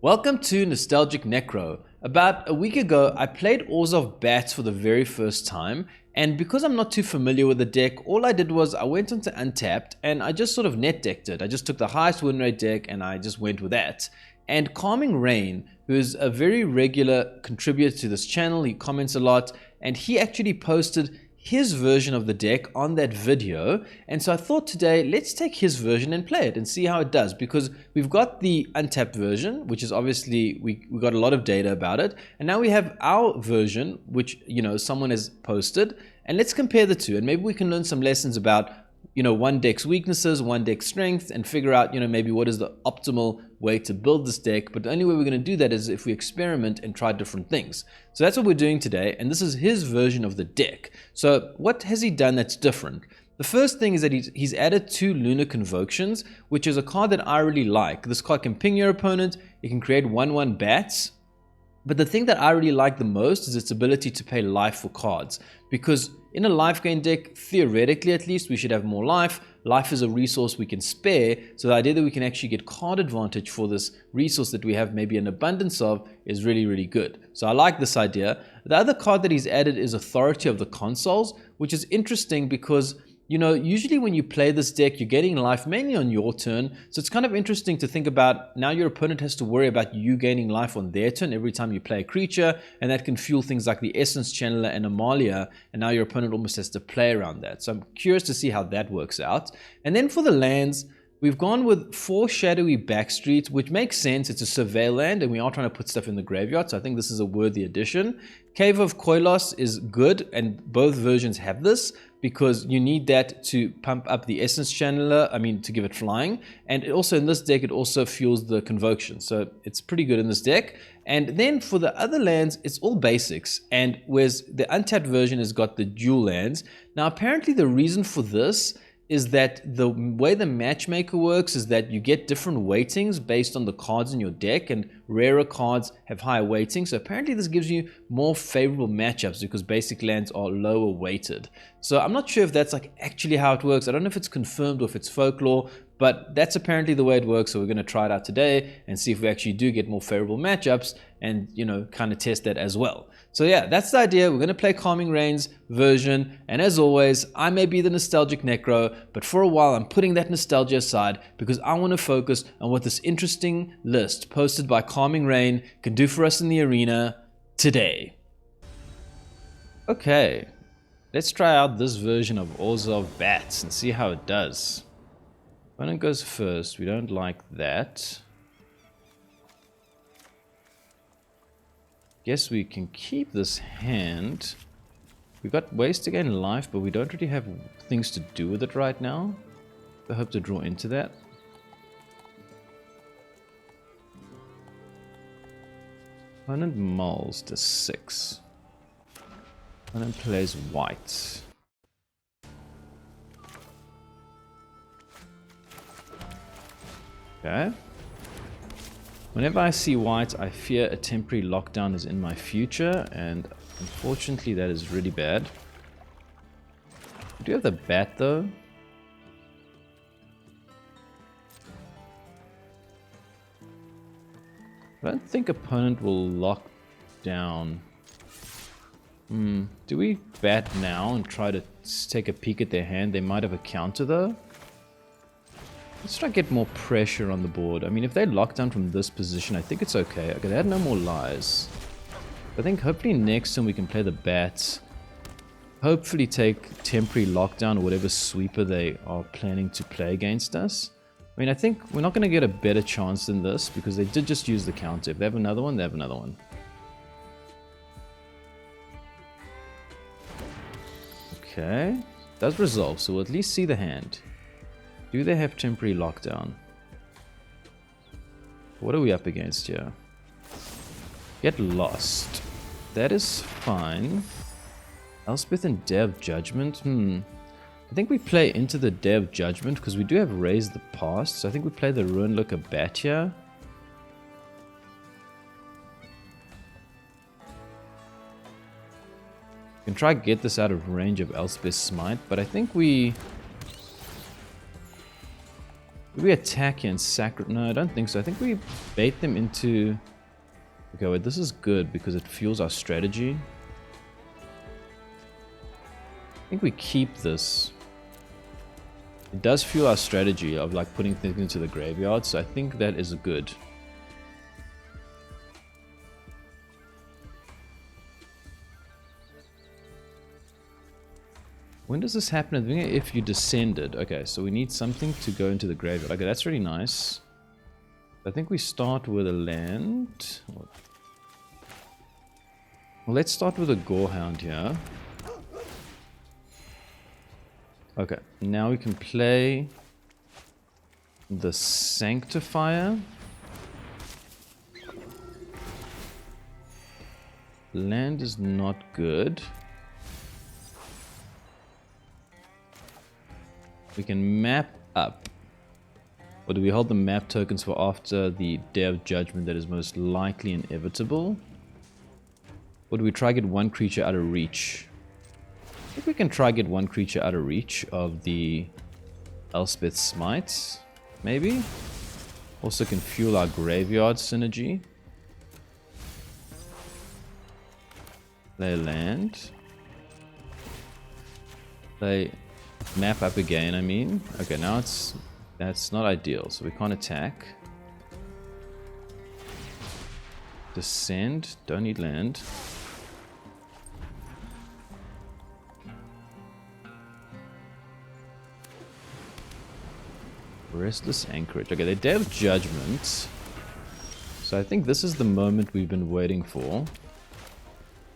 Welcome to Nostalgic Necro. About a week ago, I played Orzhov Bats for the very first time, and because I'm not too familiar with the deck, all I did was I went onto Untapped and I just sort of net decked it. I just took the highest win rate deck and I just went with that. And Calming Rain, who is a very regular contributor to this channel, he comments a lot, and he actually posted his version of the deck on that video. And so I thought today, let's take his version and play it and see how it does, because we've got the untapped version, which is obviously, we got a lot of data about it. And now we have our version, which, someone has posted, and let's compare the two. And maybe we can learn some lessons about, one deck's weaknesses, one deck's strengths, and figure out, maybe what is the optimal way to build this deck. But the only way we're going to do that is if we experiment and try different things. So that's what we're doing today, and this is his version of the deck. So what has he done that's different? The first thing is that he's added 2 Lunar Convocations, which is a card that I really like. This card can ping your opponent, it can create 1/1 bats. But the thing that I really like the most is its ability to pay life for cards. Because in a life gain deck, theoretically at least, we should have more life. Life is a resource we can spare, so the idea that we can actually get card advantage for this resource that we have maybe an abundance of is really, really good. So I like this idea. The other card that he's added is Authority of the Consuls, which is interesting because usually when you play this deck, you're getting life mainly on your turn. So it's kind of interesting to think about now your opponent has to worry about you gaining life on their turn every time you play a creature. And that can fuel things like the Essence Channeler and Amalia. And now your opponent almost has to play around that. So I'm curious to see how that works out. And then for the lands, we've gone with 4 Shadowy Backstreet, which makes sense. It's a surveil land, and we are trying to put stuff in the graveyard, so I think this is a worthy addition. Cave of Koilos is good, and both versions have this, because you need that to pump up the Essence Channeler, to give it flying. And also in this deck, it also fuels the Convocation, so it's pretty good in this deck. And then for the other lands, it's all basics, and whereas the untapped version has got the dual lands. Now apparently the reason for this is that the way the matchmaker works is that you get different weightings based on the cards in your deck, and rarer cards have higher weighting. So apparently this gives you more favorable matchups because basic lands are lower weighted. So I'm not sure if that's actually how it works. I don't know if it's confirmed or if it's folklore, but that's apparently the way it works. So we're going to try it out today and see if we actually do get more favorable matchups and, kind of test that as well. So yeah, that's the idea. We're going to play Calming Rain's version. And as always, I may be the Nostalgic Necro, but for a while I'm putting that nostalgia aside because I want to focus on what this interesting list posted by Calming Rain can do for us in the arena today. Okay, let's try out this version of Orzhov Bats and see how it does. Opponent goes first. We don't like that. Guess we can keep this hand. We got ways to gain life, but we don't really have things to do with it right now. I hope to draw into that. Opponent mulls to 6. Opponent plays white. Okay. Whenever I see white, I fear a temporary lockdown is in my future, and unfortunately that is really bad. We do have the bat though. I don't think opponent will lock down. Do we bat now and try to take a peek at their hand? They might have a counter though. Let's try to get more pressure on the board. If they lock down from this position, I think it's okay. Okay, they had no more lies. I think hopefully next time we can play the bats. Hopefully take temporary lockdown or whatever sweeper they are planning to play against us. I think we're not going to get a better chance than this because they did just use the counter. If they have another one, they have another one. Okay. Does resolve, so we'll at least see the hand. Do they have temporary lockdown? What are we up against here? Get lost. That is fine. Elspeth and Day of Judgment. I think we play into the Day of Judgment because we do have Raise the Past. So I think we play the Ruin-Lurker Bat here. We can try to get this out of range of Elspeth's Smite, but I think we Did we attack and sacred? No, I don't think so. I think we bait them into... Okay, wait, this is good because it fuels our strategy. I think we keep this. It does fuel our strategy of like putting things into the graveyard, so I think that is good. When does this happen? I think if you descended. Okay, so we need something to go into the graveyard. Okay, that's really nice. I think we start with a land. Well, let's start with a Gorehound here. Okay, now we can play the Sanctifier. Land is not good. We can map up. Or do we hold the map tokens for after the Day of Judgment that is most likely inevitable? Or do we try get one creature out of reach? I think we can try get one creature out of reach of the Elspeth Smites, maybe? Also can fuel our graveyard synergy. Play land. Play map up again, I mean. Okay, now that's not ideal, so we can't attack. Descend, don't need land. Restless Anchorage. Okay, they Day of Judgment. So I think this is the moment we've been waiting for.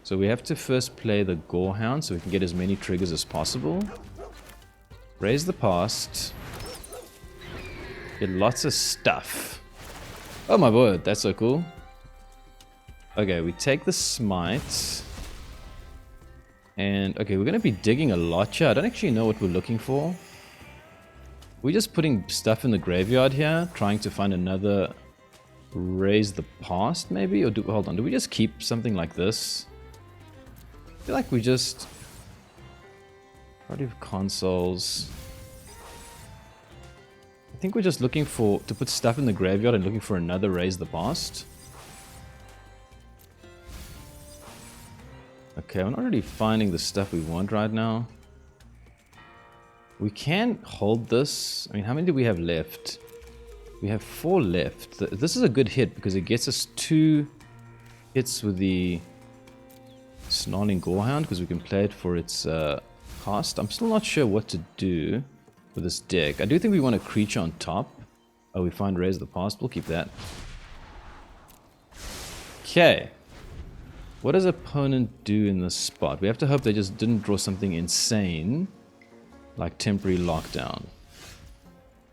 So we have to first play the Gorehound so we can get as many triggers as possible. Raise the Past. Get lots of stuff. Oh my word, that's so cool. Okay, we take the Smite. And okay, we're going to be digging a lot here. I don't actually know what we're looking for. We're just putting stuff in the graveyard here, trying to find another Raise the Past, maybe? Or hold on, do we just keep something like this? I feel like we just... Party of Consuls. I think we're just looking to put stuff in the graveyard and looking for another Raise the Past. Okay, we're not really finding the stuff we want right now. We can hold this. I mean, how many do we have left? We have 4 left. This is a good hit because it gets us 2 hits with the Snarling Gorehound because we can play it for its cost. I'm still not sure what to do with this deck. I do think we want a creature on top. Oh, we find Raise the Past. We'll keep that. Okay. What does opponent do in this spot? We have to hope they just didn't draw something insane. Like temporary lockdown.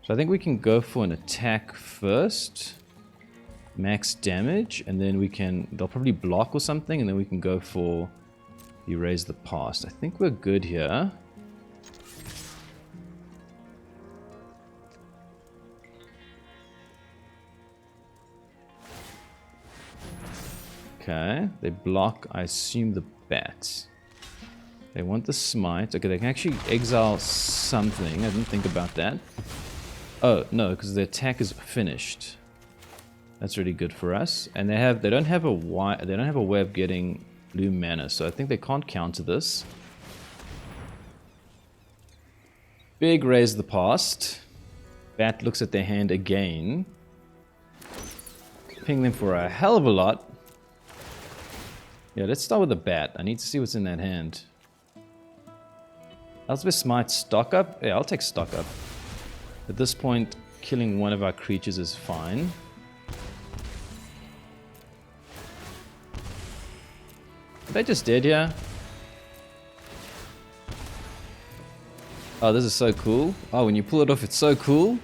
So I think we can go for an attack first. Max damage. And then we can... They'll probably block or something. And then we can go for... Erase the Past. I think we're good here. Okay. They block, I assume, the bats. They want the Smite. Okay, they can actually exile something. I didn't think about that. Oh, no, because the attack is finished. That's really good for us. And they don't have a way of getting blue mana, so I think they can't counter this. Big Raise the Past. Bat looks at their hand again. Ping them for a hell of a lot. Yeah, let's start with the bat. I need to see what's in that hand. Elspeth Smite stock up? Yeah, I'll take stock up. At this point, killing one of our creatures is fine. Are they just dead here? Oh, this is so cool. Oh, when you pull it off, it's so cool.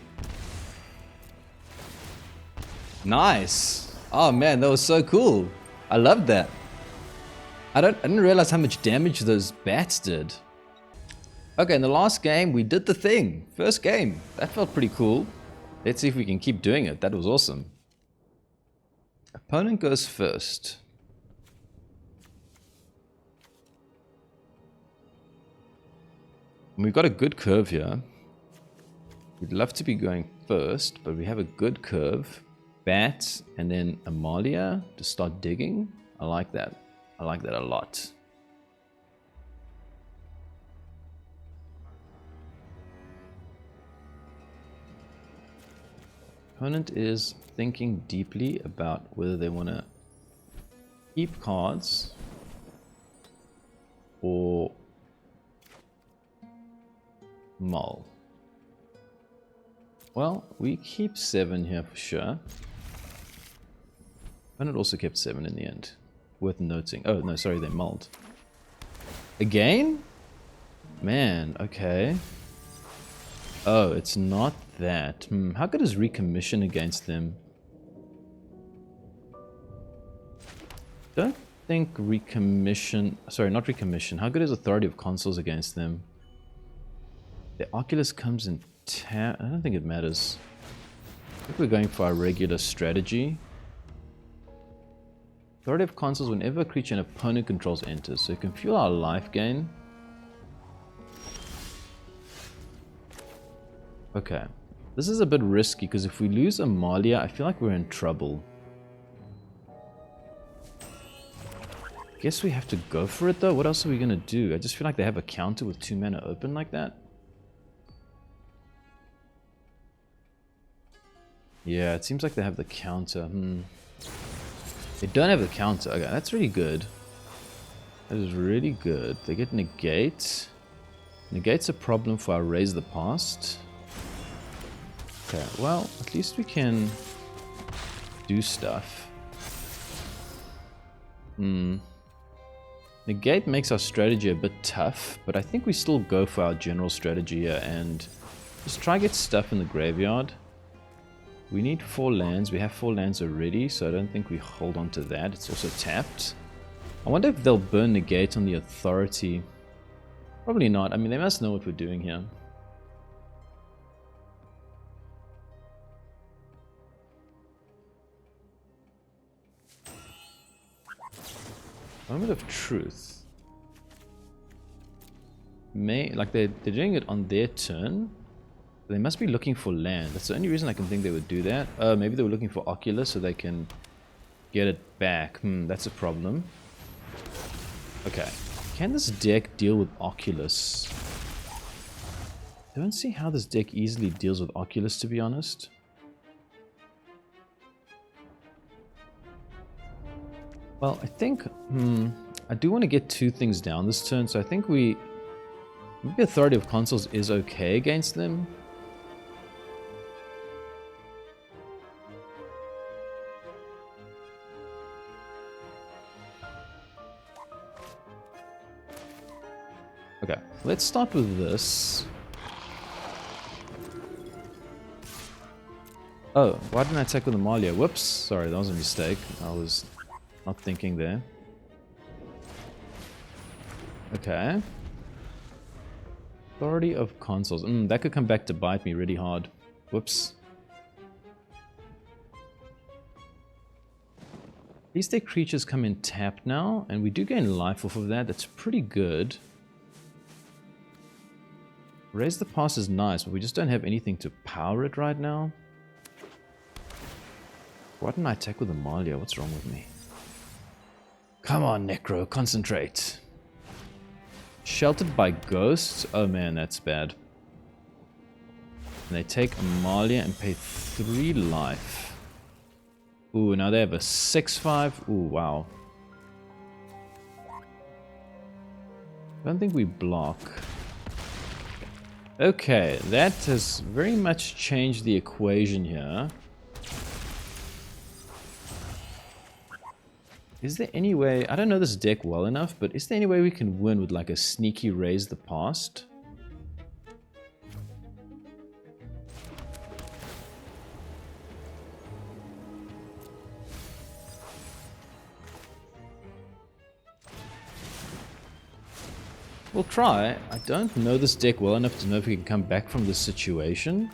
Nice. Oh man, that was so cool. I loved that. I didn't realize how much damage those bats did. Okay, in the last game, we did the thing. First game. That felt pretty cool. Let's see if we can keep doing it. That was awesome. Opponent goes first. We've got a good curve here. We'd love to be going first, but we have a good curve. Bat and then Amalia to start digging. I like that. I like that a lot. Opponent is thinking deeply about whether they want to keep cards or mull. Well, we keep 7 here for sure. Opponent also kept 7 in the end. Worth noting. Oh, no, sorry, they mulled. Again? Man, okay. Oh, it's not that. How good is Recommission against them? Don't think Recommission... Sorry, not Recommission. How good is Authority of Consuls against them? The Oculus comes in tap. I don't think it matters. I think we're going for our regular strategy. Authority of Consuls whenever a creature an opponent controls enters. So it can fuel our life gain. Okay. This is a bit risky because if we lose Amalia, I feel like we're in trouble. Guess we have to go for it though. What else are we going to do? I just feel like they have a counter with 2 mana open like that. Yeah, it seems like they have the counter. They don't have the counter. Okay, that's really good. That is really good. They get negate. Negate's a problem for our Raise the Past. Okay, well, at least we can do stuff. Negate makes our strategy a bit tough, but I think we still go for our general strategy here and just try to get stuff in the graveyard. We need 4 lands. We have 4 lands already, so I don't think we hold on to that. It's also tapped. I wonder if they'll burn negate on the Authority. Probably not. I mean, they must know what we're doing here. Moment of Truth. Like they're doing it on their turn. They must be looking for land. That's the only reason I can think they would do that. Maybe they were looking for Oculus so they can get it back. That's a problem. Okay. Can this deck deal with Oculus? I don't see how this deck easily deals with Oculus, to be honest. Well, I think... I do want to get 2 things down this turn, so I think maybe Authority of Consuls is okay against them. Okay, let's start with this. Oh, why didn't I attack with Amalia? Whoops, sorry, that was a mistake. I was not thinking there. Okay. Authority of Consuls. That could come back to bite me really hard. Whoops. At least their creatures come in tapped now, and we do gain life off of that. That's pretty good. Raise the Past is nice, but we just don't have anything to power it right now. Why didn't I attack with Amalia? What's wrong with me? Come on, Necro, concentrate. Sheltered by Ghosts? Oh man, that's bad. And they take Amalia and pay 3 life. Ooh, now they have a 6/5. Ooh, wow. I don't think we block. Okay, that has very much changed the equation here. Is there any way... I don't know this deck well enough, but is there any way we can win with like a sneaky Raise the Past? We'll try. I don't know this deck well enough to know if we can come back from this situation.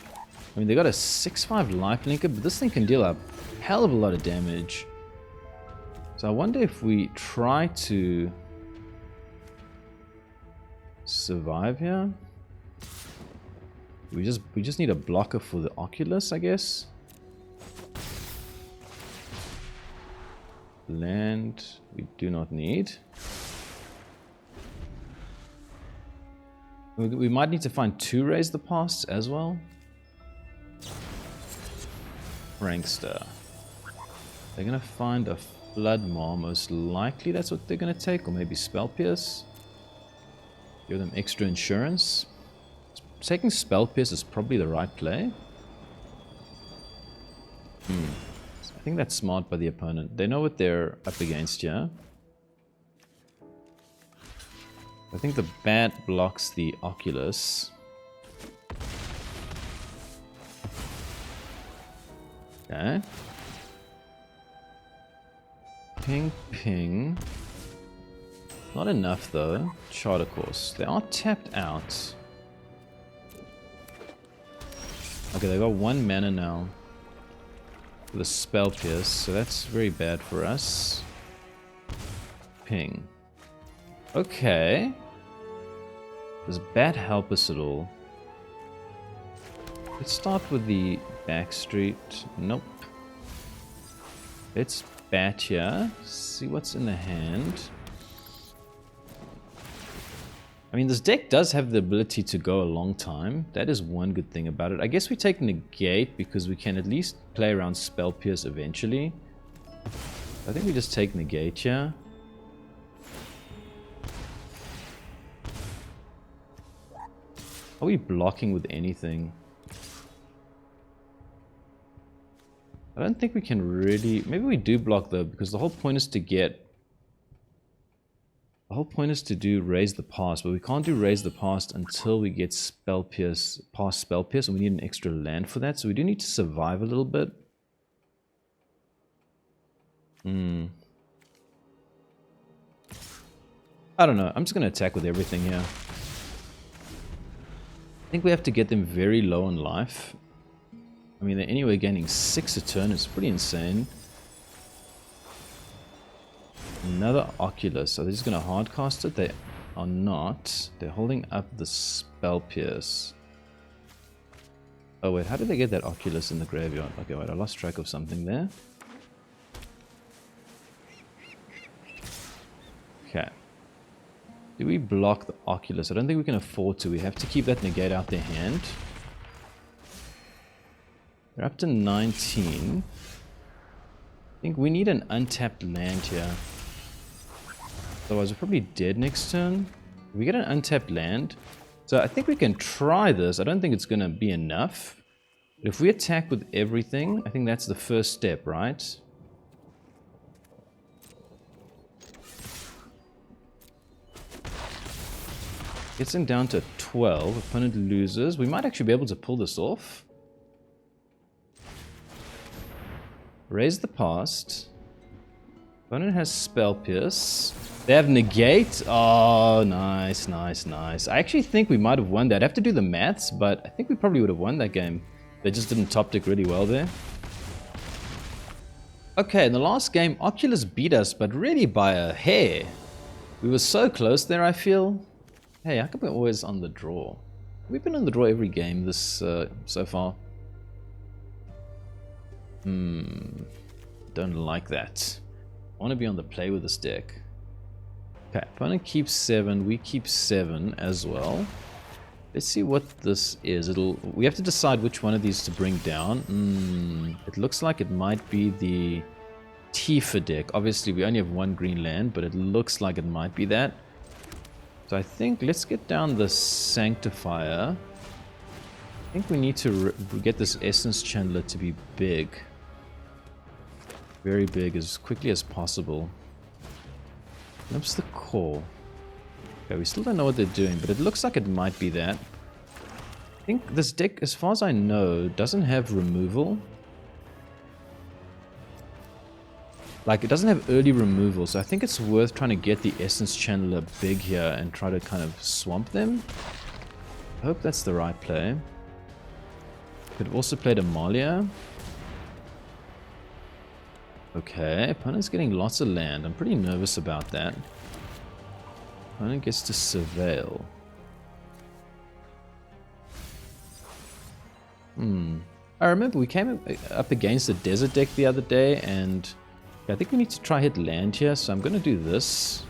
I mean, they got a 6/5 lifelinker, but this thing can deal a hell of a lot of damage. So I wonder if we try to survive here. We just need a blocker for the Oculus, I guess. Land we do not need. We might need to find 2 Raise the Past as well. Prankster. They're gonna find a Flood Maw, most likely that's what they're gonna take, or maybe Spell Pierce. Give them extra insurance. Taking Spell Pierce is probably the right play. I think that's smart by the opponent. They know what they're up against here. I think the Bat blocks the Oculus. Okay. Ping, ping. Not enough though. Charter Course. They are tapped out. Okay, they got 1 mana now. With a Spell Pierce, so that's very bad for us. Ping. Okay. Does Bat help us at all? Let's start with the Backstreet. Nope. Let's Bat here. See what's in the hand. I mean, this deck does have the ability to go a long time. That is one good thing about it. I guess we take Negate because we can at least play around Spell Pierce eventually. I think we just take Negate here. Are we blocking with anything? I don't think we can really... Maybe we do block though, because the whole point is to get... The whole point is to do Raise the Past, but we can't do Raise the Past until we get Spell Pierce, past Spell Pierce, and we need an extra land for that, so we do need to survive a little bit. I don't know, I'm just going to attack with everything here. I think we have to get them very low on life. I mean, they're anyway gaining 6 a turn, it's pretty insane. Another Oculus. Are they just going to hardcast it? They are not. They're holding up the Spell Pierce. Oh wait, how did they get that Oculus in the graveyard? Okay, wait, I lost track of something there. Okay. Do we block the Oculus? I don't think we can afford to. We have to keep that Negate out their hand. They're up to 19. I think we need an untapped land here. Otherwise, we're probably dead next turn. We get an untapped land. So I think we can try this. I don't think it's going to be enough. But if we attack with everything, I think that's the first step, right? Gets him down to 12. Opponent loses. We might actually be able to pull this off. Raise the Past. Opponent has Spell Pierce. They have Negate. Oh, nice, nice, nice. I actually think we might have won that. I'd have to do the maths, but I think we probably would have won that game. They just didn't top deck really well there. Okay, in the last game, Oculus beat us, but really by a hair. We were so close there, I feel. Hey, how come we're always on the draw? We've been on the draw every game this so far. Don't like that. I want to be on the play with this deck. Okay, opponent keeps 7, we keep 7 as well. Let's see what this is. We have to decide which one of these to bring down. It looks like it might be the Tifa deck. Obviously, we only have 1 green land, but it looks like it might be that. So I think let's get down the Sanctifier. I think we need to get this Essence Channeler to be big. Very big, as quickly as possible. What's the core? Okay, we still don't know what they're doing, but it looks like it might be that. I think this deck, as far as I know, doesn't have removal. Like, it doesn't have early removal, so I think it's worth trying to get the Essence Channeler big here and try to kind of swamp them. I hope that's the right play. Could have also played Amalia. Okay, opponent's getting lots of land. I'm pretty nervous about that. Opponent gets to Surveil. I remember we came up against a desert deck the other day, and I think we need to try hit land here, so I'm going to do this.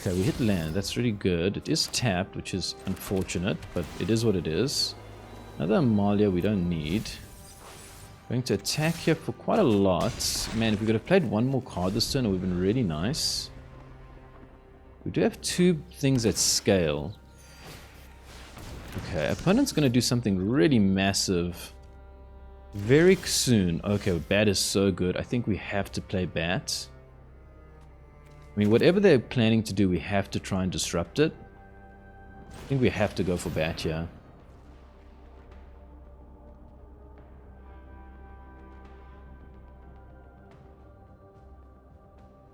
Okay, we hit land. That's really good. It is tapped, which is unfortunate, but it is what it is. Another Amalia we don't need. Going to attack here for quite a lot. Man, if we could have played one more card this turn, it would have been really nice. We do have two things that scale. Okay, opponent's going to do something really massive very soon. Okay, Bat is so good. I think we have to play Bat. I mean, whatever they're planning to do, we have to try and disrupt it. I think we have to go for Bat here.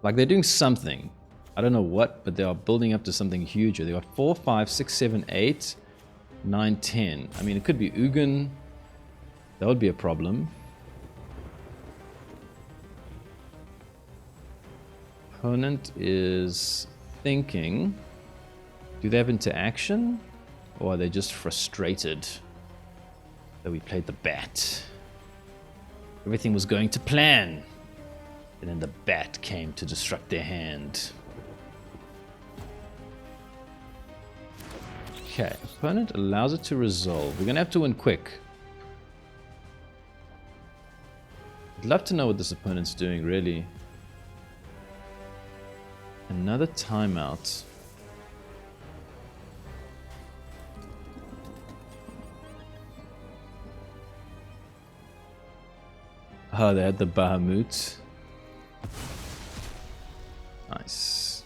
Like, they're doing something. I don't know what, but they are building up to something huge. They got 4, 5, 6, 7, 8, 9, 10. I mean, it could be Ugin. That would be a problem. Opponent is thinking, do they have interaction? Or are they just frustrated that we played the Bat? Everything was going to plan. And then the Bat came to disrupt their hand. Okay, opponent allows it to resolve. We're going to have to win quick. I'd love to know what this opponent's doing, really. Another timeout. Oh, they had the Bahamut. Nice.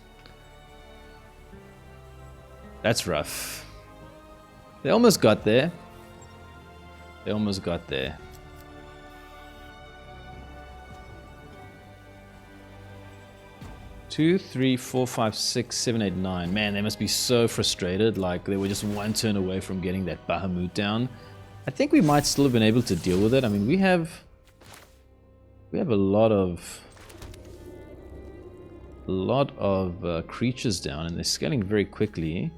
That's rough. They almost got there. They almost got there. Two, 3, 4, 5, 6, 7, 8, 9. Man, they must be so frustrated. Like, they were just one turn away from getting that Bahamut down. I think we might still have been able to deal with it. I mean, we have a lot of creatures down, and they're scaling very quickly.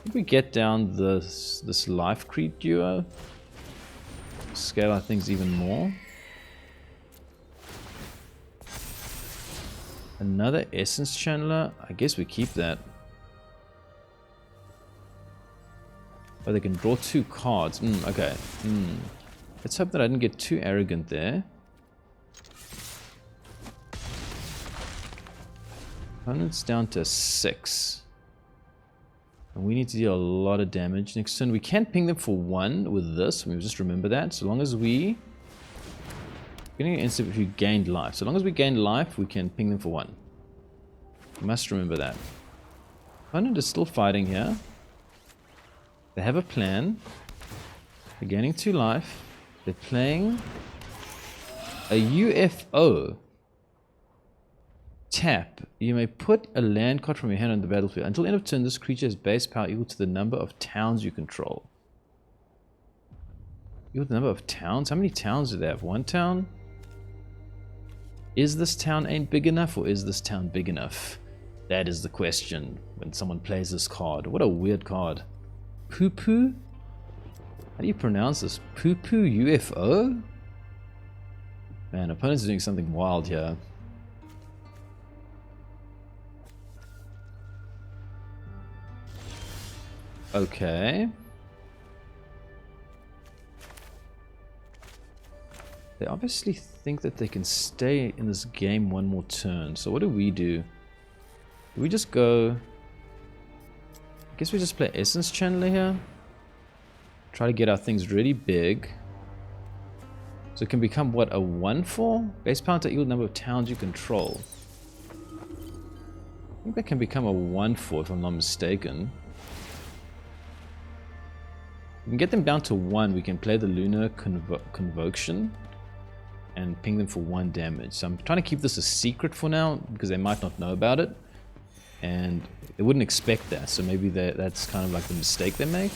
If we get down this Lifecreed Duo, scale our things even more. Another Essence Channeler. I guess we keep that. Oh, they can draw 2 cards. Okay. Let's hope that I didn't get too arrogant there. Opponent's down to 6. And we need to deal a lot of damage. Next turn, we can ping them for 1 with this. We just remember that. So long as we... Getting an instant if you gained life. So long as we gain life, we can ping them for 1. You must remember that. Opponent is still fighting here. They have a plan. They're gaining 2 life. They're playing a UFO. Tap. You may put a land card from your hand on the battlefield. Until end of turn, this creature has base power equal to the number of towns you control. Equal to the number of towns? How many towns do they have? 1 town? Is this town ain't big enough, or is this town big enough? That is the question when someone plays this card. What a weird card. Poo-poo? How do you pronounce this? Poo-poo UFO? Man, opponent's doing something wild here. Okay. They obviously think that they can stay in this game 1 more turn. So what do? Do we just go... I guess we just play Essence Channeler here. Try to get our things really big. So it can become, what, a 1/4? Base power to equal number of towns you control. I think that can become a 1/4 if I'm not mistaken. We can get them down to 1. We can play the Lunar Convocation and ping them for 1 damage. So I'm trying to keep this a secret for now because they might not know about it. And they wouldn't expect that. So maybe that's kind of like the mistake they make.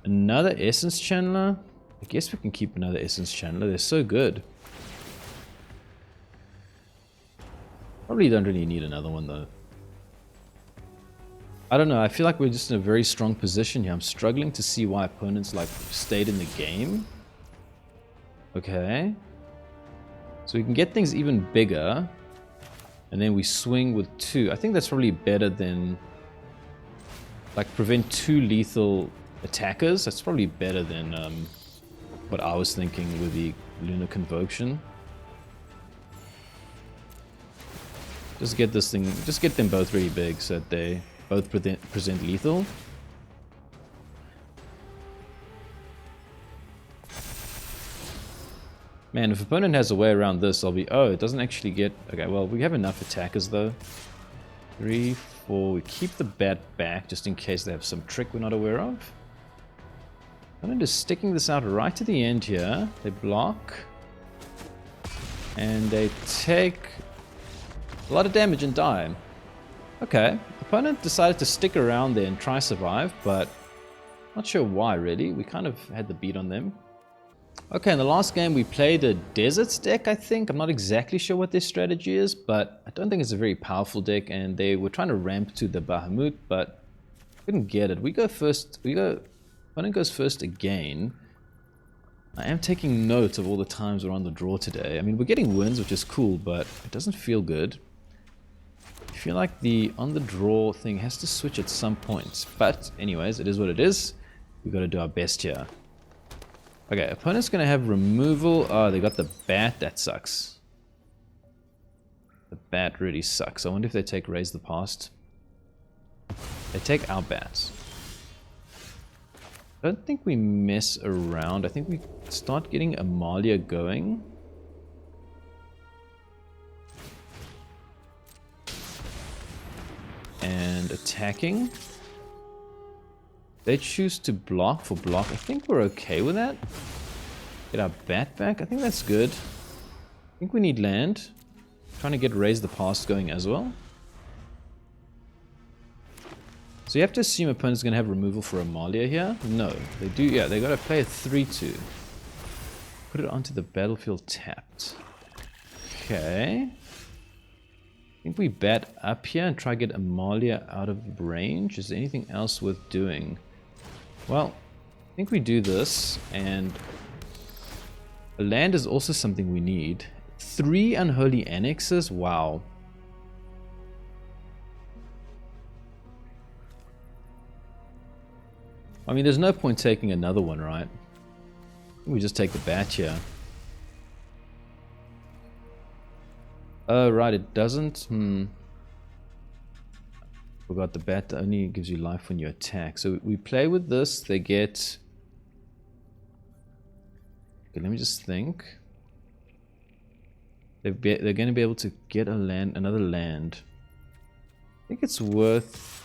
Another Essence Channeler. I guess we can keep another Essence Channeler. They're so good. Probably don't really need another one though. I don't know, I feel like we're just in a very strong position here. I'm struggling to see why opponents like stayed in the game. Okay. So we can get things even bigger. And then we swing with 2. I think that's probably better than... like, prevent 2 lethal attackers. That's probably better than what I was thinking with the Lunar Convocation. Just get this thing... just get them both really big so that they both present lethal. Man, if opponent has a way around this, I'll be... oh, it doesn't actually get... okay, well, we have enough attackers, though. 3, 4... we keep the bat back, just in case they have some trick we're not aware of. Opponent is sticking this out right to the end here. They block. And they take a lot of damage and die. Okay, opponent decided to stick around there and try survive, but... not sure why, really. We kind of had the beat on them. Okay, in the last game we played a Deserts deck, I think. I'm not exactly sure what their strategy is, but I don't think it's a very powerful deck, and they were trying to ramp to the Bahamut, but couldn't get it. We go first, opponent goes first again. I am taking note of all the times we're on the draw today. I mean, we're getting wins, which is cool, but it doesn't feel good. I feel like the on the draw thing has to switch at some point. But anyways, it is what it is. We've got to do our best here. Okay, opponent's going to have removal. Oh, they got the bat. That sucks. The bat really sucks. I wonder if they take Raise the Past. They take our bats. I don't think we mess around. I think we start getting Amalia going. And attacking. They choose to block for block. I think we're okay with that. Get our bat back. I think that's good. I think we need land. Trying to get Raise the Past going as well. So you have to assume opponent's going to have removal for Amalia here. No, they do. Yeah, they got to play a 3-2. Put it onto the battlefield tapped. Okay. I think we bat up here and try to get Amalia out of range. Is there anything else worth doing? Well, I think we do this, and a land is also something we need. 3 Unholy Annexes? Wow. I mean, there's no point taking another one, right? We just take the bat here. Oh, right, it doesn't. Forgot the bat only gives you life when you attack. So we play with this. They get... okay, let me just think. They're going to be able to get another land. I think it's worth...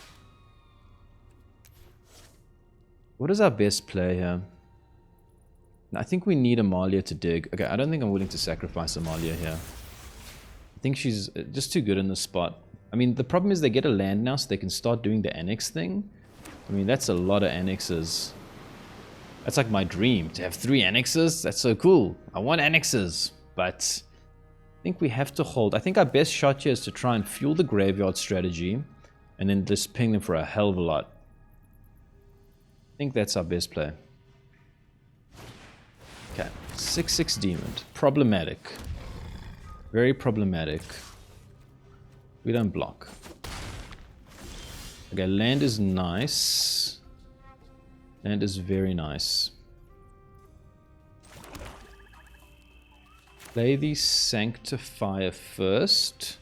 what is our best play here? I think we need Amalia to dig. Okay, I don't think I'm willing to sacrifice Amalia here. I think she's just too good in this spot. I mean, the problem is they get a land now, so they can start doing the annex thing. I mean, that's a lot of annexes. That's like my dream, to have 3 annexes. That's so cool. I want annexes. But I think we have to hold. I think our best shot here is to try and fuel the graveyard strategy, and then just ping them for a hell of a lot. I think that's our best play. Okay, 6/6 Demon. Problematic. Very problematic. We don't block. Okay, land is nice. Land is very nice. Play the Sanctifier first.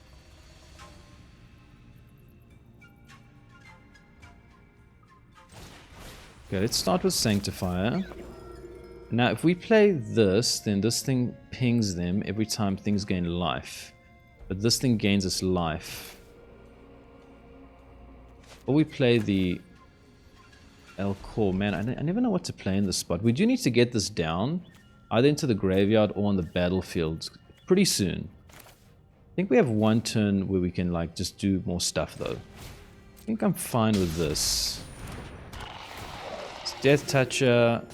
Okay, let's start with Sanctifier. Now, if we play this, then this thing pings them every time things gain life. But this thing gains us life. Or we play the il-Kor. Man, I never know what to play in this spot. We do need to get this down, either into the graveyard or on the battlefield pretty soon. I think we have one turn where we can like just do more stuff though. I think I'm fine with this. It's Death Toucher.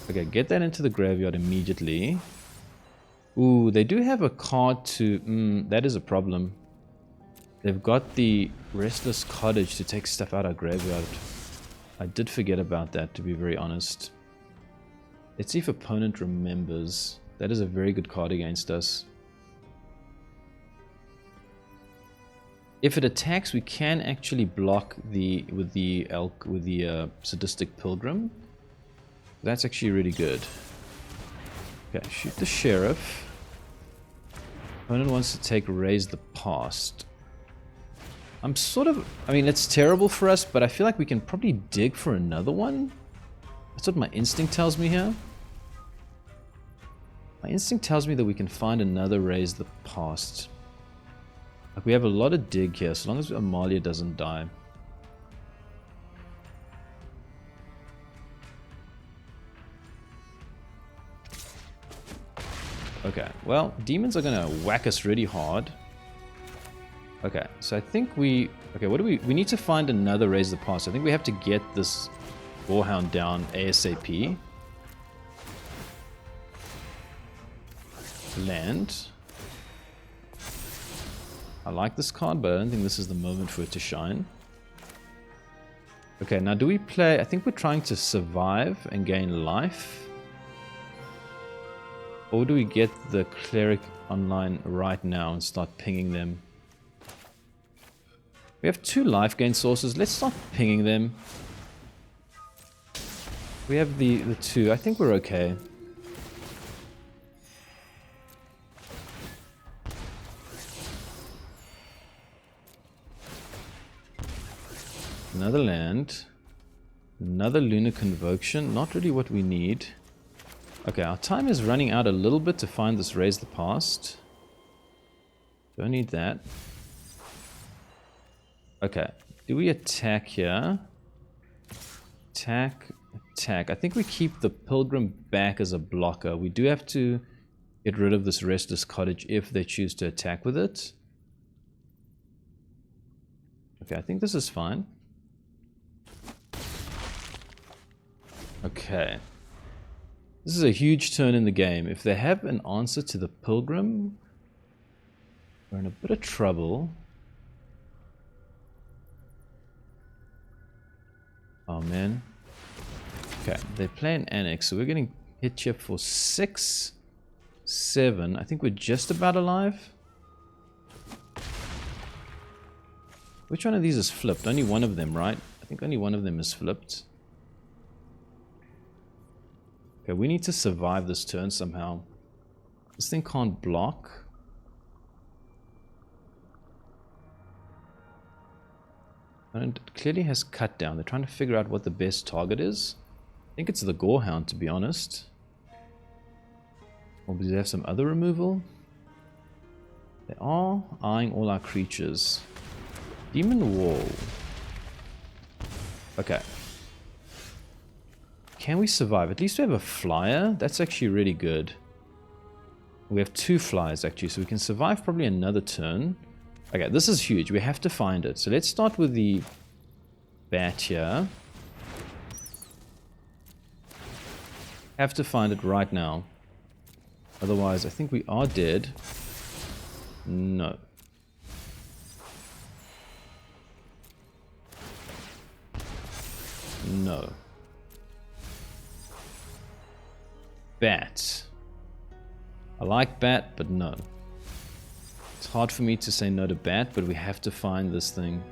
Okay, get that into the graveyard immediately. Ooh, they do have a card to... that is a problem. They've got the Restless Cottage to take stuff out of graveyard. I did forget about that, to be very honest. Let's see if opponent remembers. That is a very good card against us. If it attacks, we can actually block with the Sadistic Pilgrim. That's actually really good. Okay, shoot the Sheriff. Opponent wants to take Raise the Past. I'm sort of... I mean, it's terrible for us, but I feel like we can probably dig for another one. That's what my instinct tells me here. My instinct tells me that we can find another Raise the Past. Like, we have a lot of dig here, so long as Amalia doesn't die. Okay, well, demons are gonna whack us really hard. Okay, so I think we... Okay, what do we... We need to find another Raise the Past. I think we have to get this Gorehound down ASAP. Land. I like this card, but I don't think this is the moment for it to shine. Okay, now do we play... I think we're trying to survive and gain life. Or do we get the Cleric online right now and start pinging them? We have 2 life gain sources. Let's start pinging them. We have the 2. I think we're okay. Another land. Another Lunar Convocation. Not really what we need. Okay, our time is running out a little bit to find this Raise the Past. Don't need that. Okay, do we attack here? Attack, attack. I think we keep the Pilgrim back as a blocker. We do have to get rid of this Restless Cottage if they choose to attack with it. Okay, I think this is fine. Okay. This is a huge turn in the game. If they have an answer to the Pilgrim, we're in a bit of trouble. Oh man. Okay, they play an Annex, so we're getting hit here for 6, 7. I think we're just about alive. Which one of these is flipped? Only one of them, right? I think only one of them is flipped. Okay, we need to survive this turn somehow. This thing can't block. And it clearly has cut down. They're trying to figure out what the best target is. I think it's the Gorehound, to be honest. Or do they have some other removal? They are eyeing all our creatures. Demon Wall. Okay. Can we survive? At least we have a flyer. That's actually really good. We have 2 flyers, actually, so we can survive probably another turn. Okay, this is huge. We have to find it. So let's start with the bat here. Have to find it right now. Otherwise, I think we are dead. No. No. Bat. I like bat, but no. It's hard for me to say no to bat, but we have to find this thing.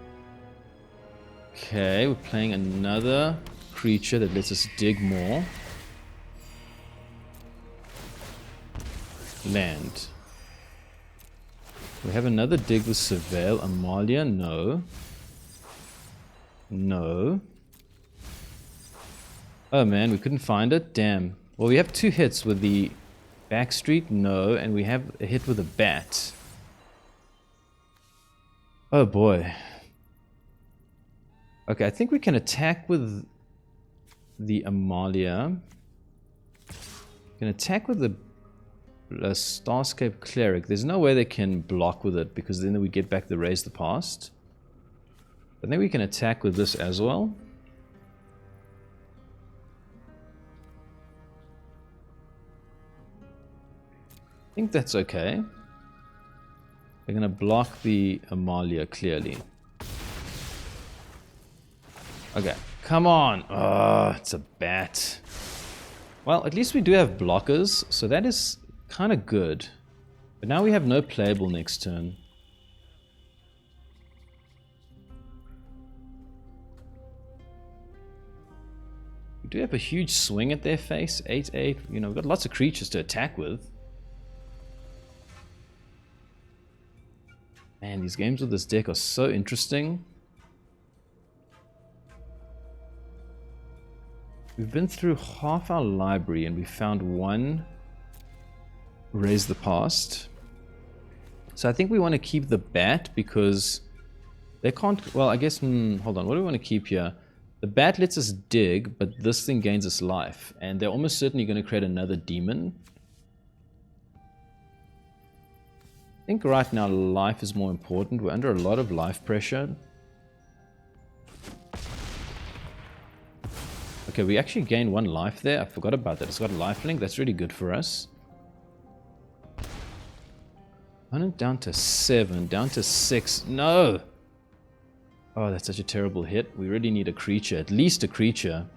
Okay, we're playing another creature that lets us dig more. Land. We have another dig with Surveil. Amalia, no. No. Oh man, we couldn't find it? Damn. Well, we have 2 hits with the Backstreet, no, and we have a hit with a bat. Oh boy. Okay, I think we can attack with the Amalia. We can attack with the Starscape Cleric. There's no way they can block with it because then we get back the Raise the Past. I think we can attack with this as well. I think that's okay. They're going to block the Amalia clearly. Okay, come on. Oh, it's a bat. Well, at least we do have blockers, so that is kind of good. But now we have no playable next turn. We do have a huge swing at their face. 8-8. You know, we've got lots of creatures to attack with. Man, these games with this deck are so interesting. We've been through half our library and we found one Raise the Past. So I think we want to keep the bat because they can't... Well, I guess... hold on. What do we want to keep here? The bat lets us dig, but this thing gains us life. And they're almost certainly going to create another demon. I think right now life is more important. We're under a lot of life pressure. Okay, we actually gained 1 life there. I forgot about that. It's got a lifelink. That's really good for us. Opponent down to 7. Down to 6. No! Oh, that's such a terrible hit. We really need a creature. At least a creature.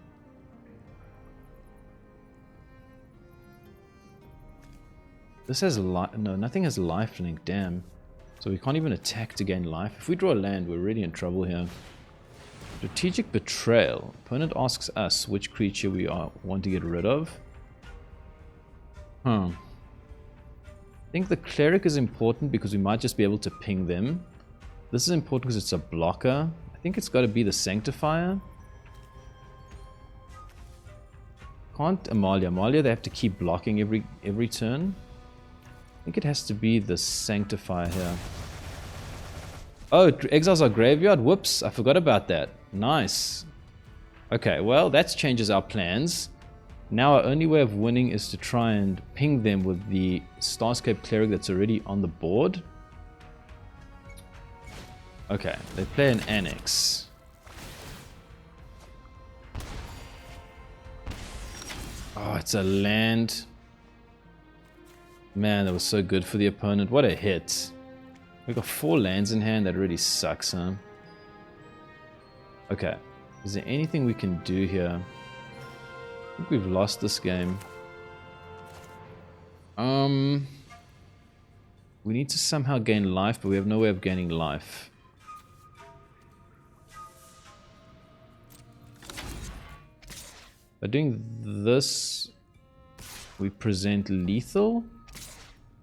This has life. No, nothing has lifelink. Damn. So we can't even attack to gain life. If we draw a land, we're really in trouble here. Strategic Betrayal. Opponent asks us which creature we want to get rid of. I think the Cleric is important because we might just be able to ping them. This is important because it's a blocker. I think it's got to be the Sanctifier. Can't Amalia. Amalia, they have to keep blocking every turn. I think it has to be the Sanctifier here. Oh, it exiles our graveyard? Whoops, I forgot about that. Nice. Okay, well, that changes our plans. Now our only way of winning is to try and ping them with the Starscape Cleric that's already on the board. Okay, they play an Annex. Oh, it's a land. Man, that was so good for the opponent. What a hit. We got 4 lands in hand. That really sucks, huh? Okay. Is there anything we can do here? I think we've lost this game. We need to somehow gain life, but we have no way of gaining life. By doing this, we present lethal.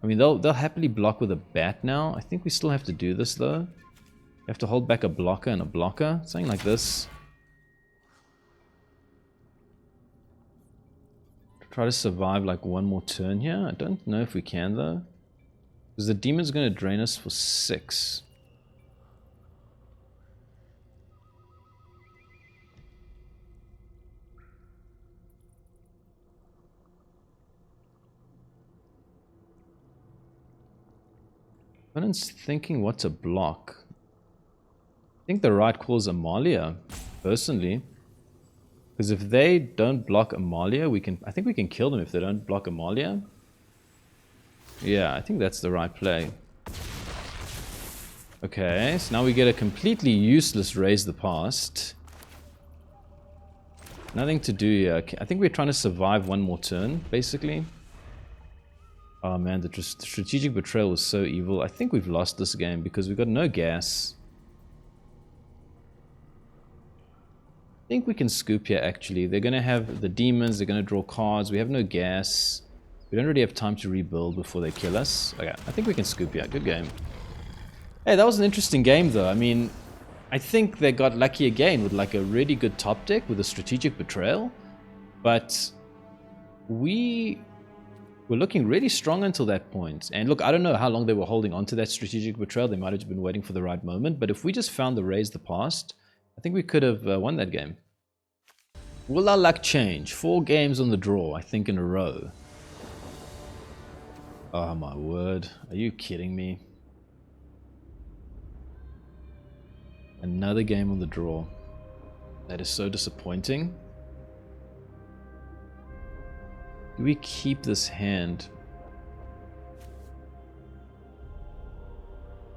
I mean, they'll happily block with a bat now. I think we still have to do this, though. We have to hold back a blocker and a blocker. Something like this. Try to survive like 1 more turn here. I don't know if we can, though. Because the demon's going to drain us for 6. Opponent's thinking what to block. I think the right call is Amalia, personally. Because if they don't block Amalia, I think we can kill them if they don't block Amalia. Yeah, I think that's the right play. Okay, so now we get a completely useless Raise the Past. Nothing to do here. I think we're trying to survive 1 more turn, basically. Oh man, the Strategic Betrayal was so evil. I think we've lost this game because we've got no gas. I think we can scoop here, actually. They're going to have the demons, they're going to draw cards. We have no gas. We don't really have time to rebuild before they kill us. Okay, I think we can scoop here. Good game. Hey, that was an interesting game, though. I mean, I think they got lucky again with like a really good top deck with a Strategic Betrayal. But we were looking really strong until that point. And look, I don't know how long they were holding on to that Strategic Betrayal. They might have been waiting for the right moment. But if we just found the Raise the Past, I think we could have won that game. Will our luck change? 4 games on the draw, I think, in a row. Oh my word. Are you kidding me? Another game on the draw. That is so disappointing. Do we keep this hand? We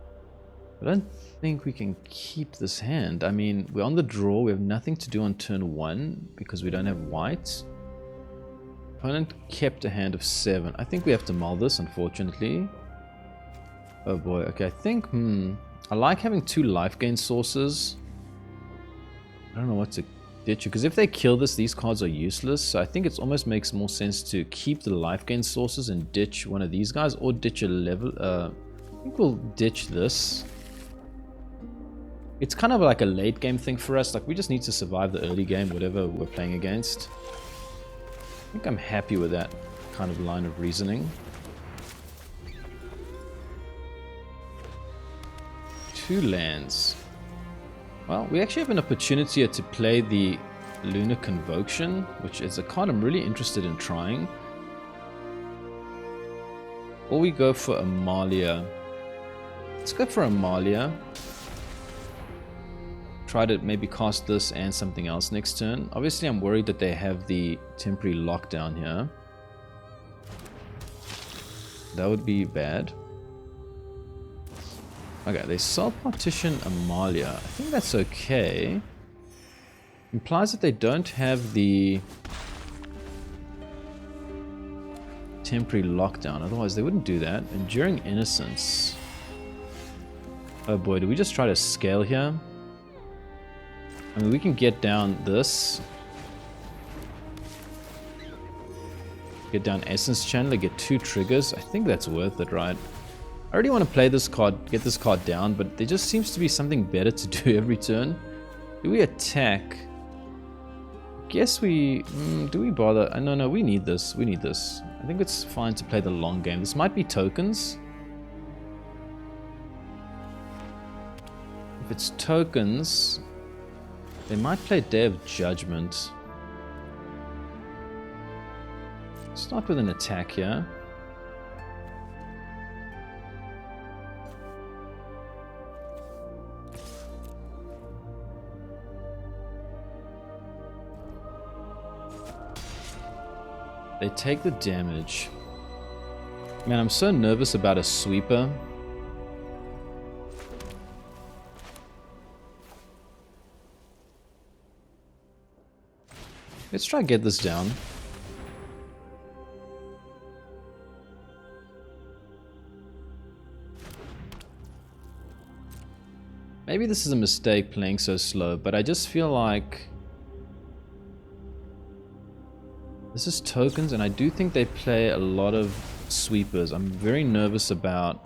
I don't think we can keep this hand. I mean, we're on the draw. We have nothing to do on turn 1 because we don't have white. Opponent kept a hand of 7. I think we have to mull this, unfortunately. Oh boy. Okay, I think, I like having 2 life gain sources. I don't know what to ditch, because if they kill this, these cards are useless. So I think it almost makes more sense to keep the life gain sources and ditch one of these guys, or ditch a level. I think we'll ditch this. It's kind of like a late game thing for us. Like, we just need to survive the early game, whatever we're playing against. I think I'm happy with that kind of line of reasoning. 2 lands. Well, we actually have an opportunity here to play the Lunar Convocation, which is a card I'm really interested in trying. Or we go for Amalia. Let's go for Amalia. Try to maybe cast this and something else next turn. Obviously, I'm worried that they have the temporary lockdown here. That would be bad. Okay, they Soul Partition Amalia. I think that's okay. Implies that they don't have the temporary lockdown. Otherwise, they wouldn't do that. Enduring Innocence. Oh boy, do we just try to scale here? I mean, we can get down this. Get down Essence Channeler, get 2 triggers. I think that's worth it, right? I already want to play this card, get this card down, but there just seems to be something better to do every turn. Do we attack? Guess we... do we bother? No, we need this. We need this. I think it's fine to play the long game. This might be tokens. If it's tokens, they might play Day of Judgment. Start with an attack here. They take the damage. Man, I'm so nervous about a sweeper. Let's try to get this down. Maybe this is a mistake playing so slow, but I just feel like this is tokens, and I do think they play a lot of sweepers. I'm very nervous about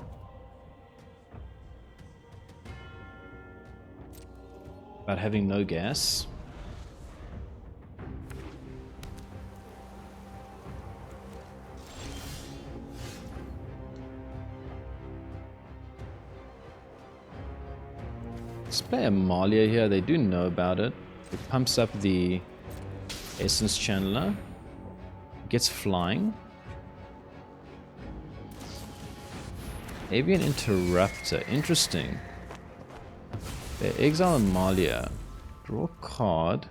having no gas. Let's play Amalia here. They do know about it. It pumps up the Essence Channeler. Gets flying. Avian Interrupter. Interesting. They exile Amalia. Draw a card.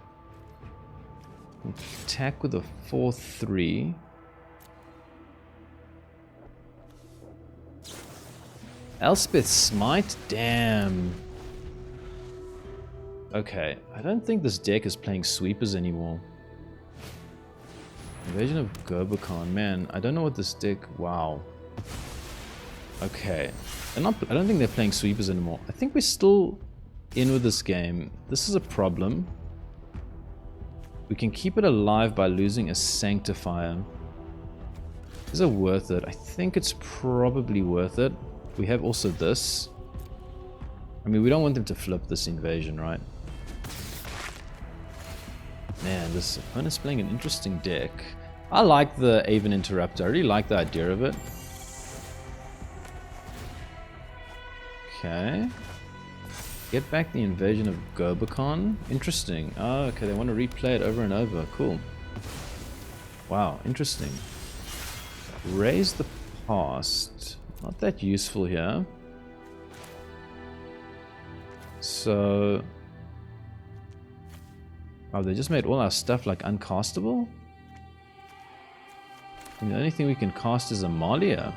Attack with a 4/3. Elspeth Smite? Damn. Okay, I don't think this deck is playing sweepers anymore. Invasion of Gobakhan, man, I don't know what this deck... Wow. Okay. I don't think they're playing sweepers anymore. I think we're still in with this game. This is a problem. We can keep it alive by losing a Sanctifier. Is it worth it? I think it's probably worth it. We have also this. I mean, we don't want them to flip this invasion, right? Man, this opponent's playing an interesting deck. I like the Avian Interrupter. I really like the idea of it. Okay. Get back the Invasion of Gobakhan. Interesting. Oh, okay, they want to replay it over and over. Cool. Wow, interesting. Raise the Past. Not that useful here. So... oh, they just made all our stuff like uncastable? And the only thing we can cast is Amalia.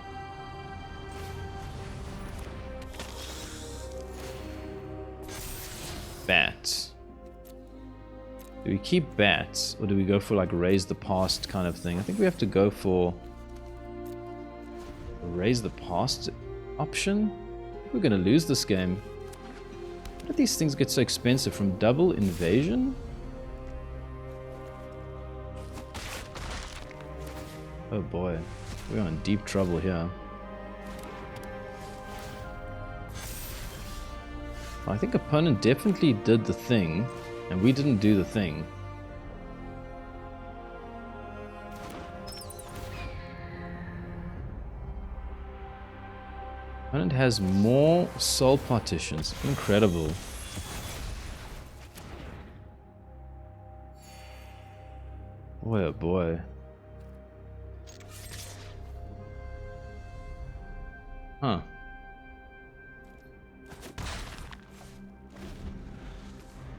Do we keep bats, or do we go for like raise the past kind of thing? I think we have to go for raise the past option. We're gonna lose this game. How did these things get so expensive? From double invasion? Oh boy, we're in deep trouble here. I think opponent definitely did the thing, and we didn't do the thing. Opponent has more soul partitions. Incredible. Boy, oh boy. Huh.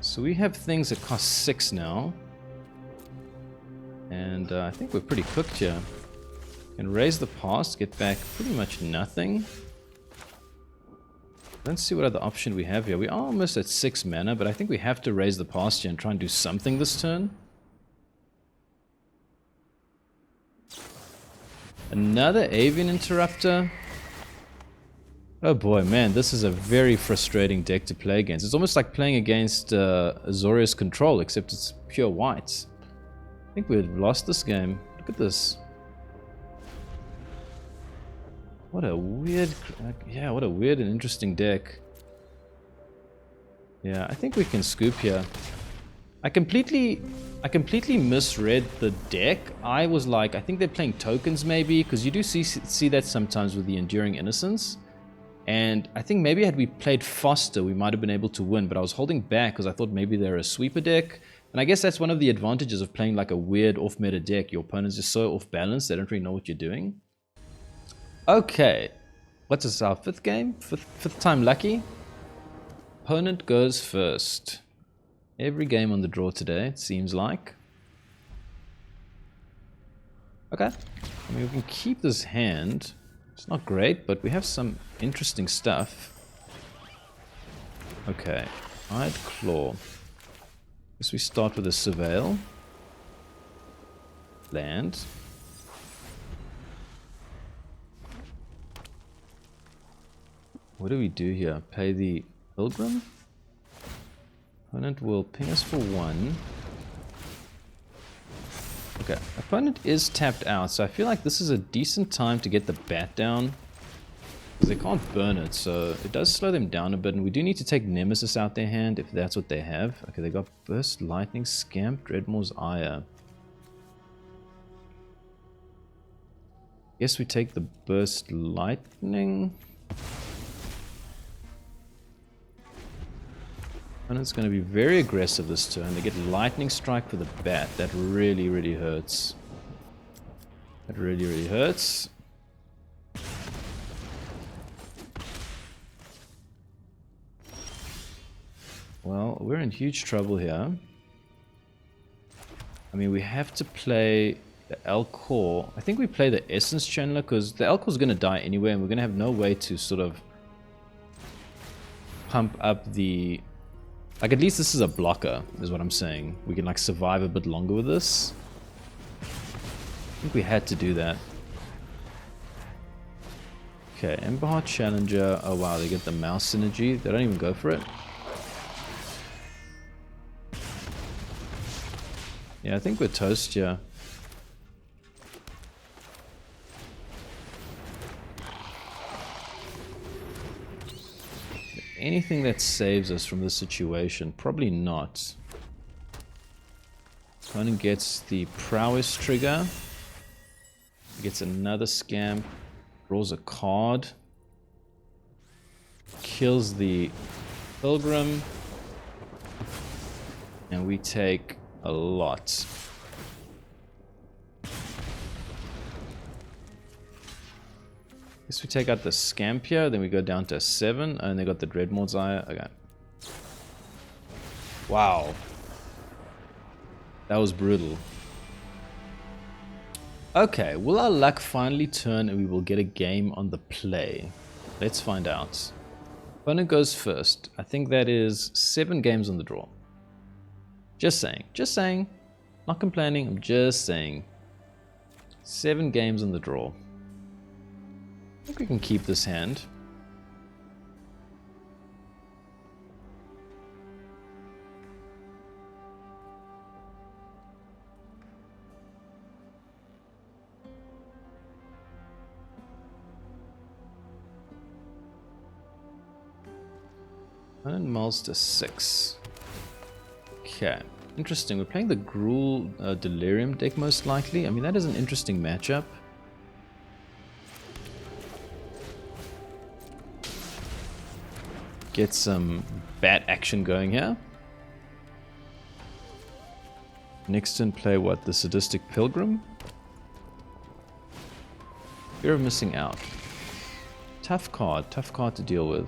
So we have things that cost 6 now. And I think we're pretty cooked here. Can raise the past, get back pretty much nothing. Let's see what other option we have here. We are almost at 6 mana, but I think we have to raise the past here and try and do something this turn. Another Avian Interrupter. Oh boy, man, this is a very frustrating deck to play against. It's almost like playing against Azorius Control, except it's pure whites. I think we've lost this game. Look at this. What a weird, yeah, what a weird and interesting deck. Yeah, I think we can scoop here. I completely misread the deck. I was like, I think they're playing tokens maybe, because you do see that sometimes with the Enduring Innocence. And I think maybe had we played Foster, we might have been able to win, but I was holding back because I thought maybe they're a sweeper deck. And I guess that's one of the advantages of playing like a weird off-meta deck. Your opponent's just so off-balance, they don't really know what you're doing. Okay, what's this, our 5th game? Fifth time lucky? Opponent goes first. Every game on the draw today, it seems like. Okay, I mean, we can keep this hand. It's not great, but we have some interesting stuff. Okay, I'd claw. Guess we start with a Surveil. Land. What do we do here? Play the Pilgrim? Opponent will ping us for 1. Okay, opponent is tapped out, so I feel like this is a decent time to get the bat down. Because they can't burn it, so it does slow them down a bit, and we do need to take Nemesis out their hand if that's what they have. Okay, they got Burst Lightning, Scamp, Dreadmore's Ire. Guess we take the Burst Lightning. Opponent's going to be very aggressive this turn. They get Lightning Strike for the bat. That really, really hurts. That really, really hurts. Well, we're in huge trouble here. I mean, we have to play the il-Kor. I think we play the Essence Channeler because the il-Kor is going to die anyway, and we're going to have no way to sort of pump up the... Like, at least this is a blocker, is what I'm saying. We can, like, survive a bit longer with this. I think we had to do that. Okay, Emberheart Challenger. Oh, wow, they get the mouse synergy. They don't even go for it. Yeah, I think we're toast here. Anything that saves us from this situation? Probably not. Opponent gets the Prowess trigger. Gets another Scamp. Draws a card. Kills the Pilgrim. And we take a lot. Guess we take out the Scamp here, then we go down to a 7, and they got the Dreadmore's Ire. Okay. Wow. That was brutal. Okay, will our luck finally turn and we will get a game on the play? Let's find out. Opponent goes first. I think that is 7 games on the draw. Just saying. Just saying. Not complaining, I'm just saying. 7 games in the draw. I think we can keep this hand. And Mulls to 6. Okay. Interesting. We're playing the Gruul Delirium deck most likely. I mean, that is an interesting matchup. Get some bat action going here. Next turn play what? The Sadistic Pilgrim? Fear of missing out. Tough card to deal with.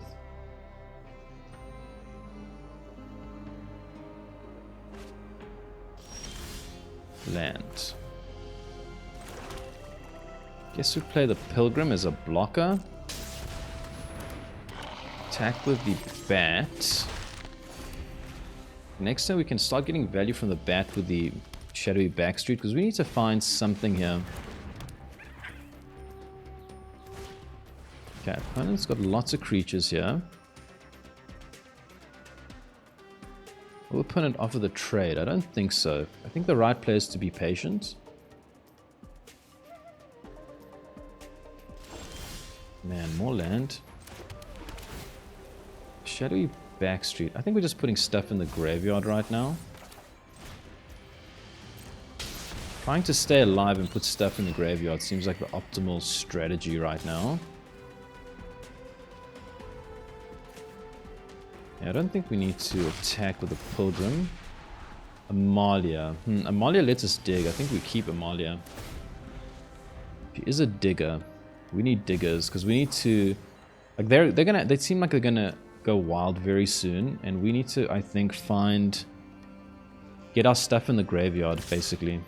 Land. Guess we play the Pilgrim as a blocker. Attack with the Bat. Next time we can start getting value from the Bat with the Shadowy Backstreet because we need to find something here. Okay, opponent's got lots of creatures here. Will opponent offer the trade? I don't think so. I think the right play is to be patient. Man, more land. Shadowy Backstreet. I think we're just putting stuff in the graveyard right now. Trying to stay alive and put stuff in the graveyard seems like the optimal strategy right now. Yeah, I don't think we need to attack with a Pilgrim. Amalia. Amalia lets us dig. I think we keep Amalia. She is a digger. We need diggers because we need to. Like they seem like they're gonna go wild very soon, and we need to, I think, get our stuff in the graveyard basically.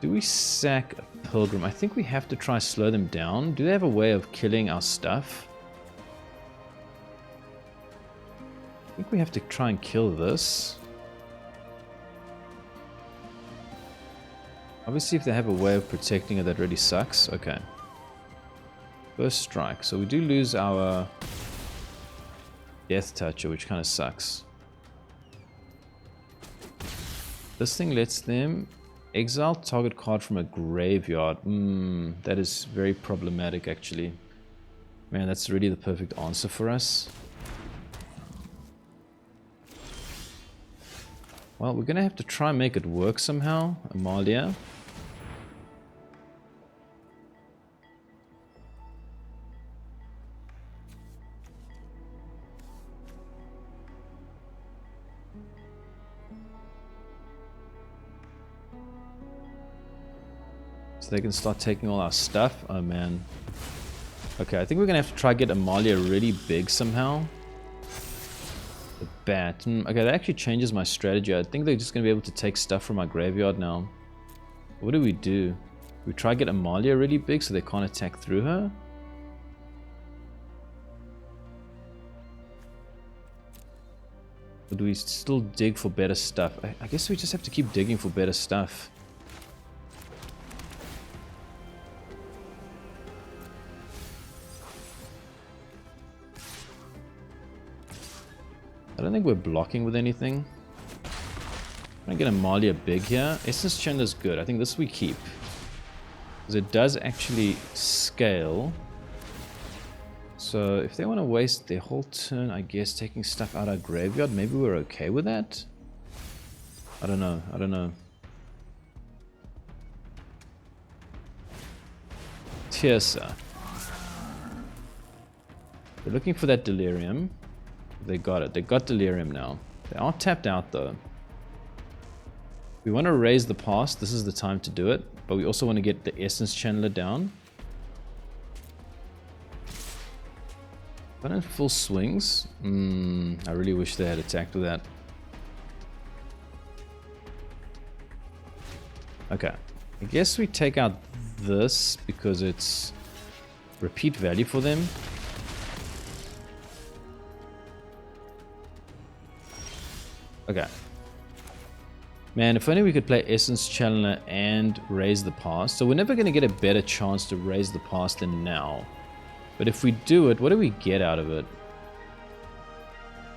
Do we sack a Pilgrim? I think we have to try slow them down. Do they have a way of killing our stuff? I think we have to try and kill this. Obviously, if they have a way of protecting it, that really sucks. Okay. First strike. So we do lose our Death Toucher, which kind of sucks. This thing lets them exile target card from a graveyard. That is very problematic, actually. Man, that's really the perfect answer for us. Well, we're gonna have to try and make it work somehow. Amalia. So they can start taking all our stuff. Oh man. Okay, I think we're gonna have to try and get Amalia really big somehow. The Bat. Okay, that actually changes my strategy. I think they're just going to be able to take stuff from my graveyard now. What do? We try to get Amalia really big so they can't attack through her? Or do we still dig for better stuff? I guess we just have to keep digging for better stuff. I don't think we're blocking with anything. I'm gonna get Amalia big here. Essence Chandler's good. I think this we keep. Because it does actually scale. So if they want to waste their whole turn, I guess, taking stuff out of our graveyard, maybe we're okay with that? I don't know. Tirsa. They're looking for that Delirium. They got it. They got Delirium now. They are tapped out though. We want to raise the past. This is the time to do it. But we also want to get the Essence Channeler down. Opponent full swings. I really wish they had attacked with that. Okay. I guess we take out this because it's repeat value for them. Okay. Man, if only we could play Essence Channeler and raise the past. So we're never going to get a better chance to raise the past than now. But if we do it, what do we get out of it?